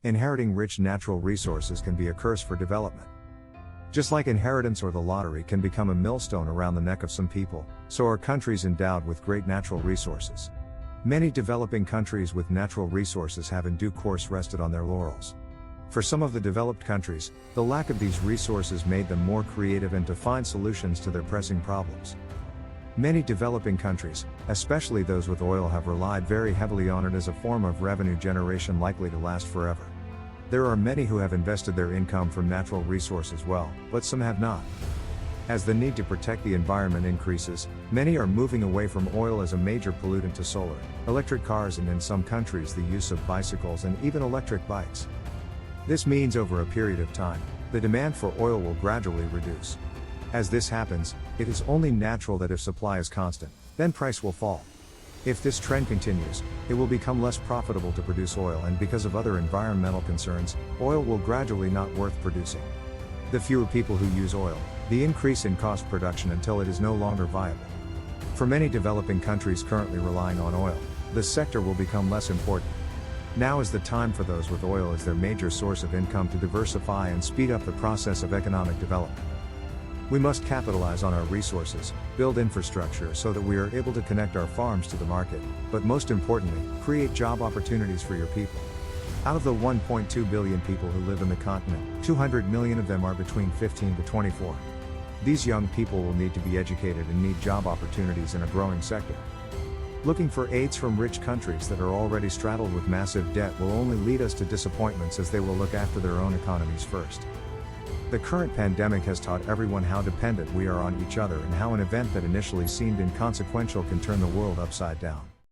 Inheriting rich natural resources can be a curse for development. Just like inheritance or the lottery can become a millstone around the neck of some people, so are countries endowed with great natural resources. Many developing countries with natural resources have in due course rested on their laurels. For some of the developed countries, the lack of these resources made them more creative and to find solutions to their pressing problems. Many developing countries, especially those with oil, have relied very heavily on it as a form of revenue generation likely to last forever. There are many who have invested their income from natural resources well, but some have not. As the need to protect the environment increases, many are moving away from oil as a major pollutant to solar, electric cars, and in some countries the use of bicycles and even electric bikes. This means over a period of time, the demand for oil will gradually reduce. As this happens, it is only natural that if supply is constant, then price will fall. If this trend continues, it will become less profitable to produce oil, and because of other environmental concerns, oil will gradually not worth producing. The fewer people who use oil, the increase in cost production until it is no longer viable. For many developing countries currently relying on oil, the sector will become less important. Now is the time for those with oil as their major source of income to diversify and speed up the process of economic development. We must capitalize on our resources, build infrastructure so that we are able to connect our farms to the market, but most importantly, create job opportunities for your people. Out of the 1.2 billion people who live in the continent, 200 million of them are between 15 to 24. These young people will need to be educated and need job opportunities in a growing sector. Looking for aids from rich countries that are already straddled with massive debt will only lead us to disappointments, as they will look after their own economies first. The current pandemic has taught everyone how dependent we are on each other and how an event that initially seemed inconsequential can turn the world upside down.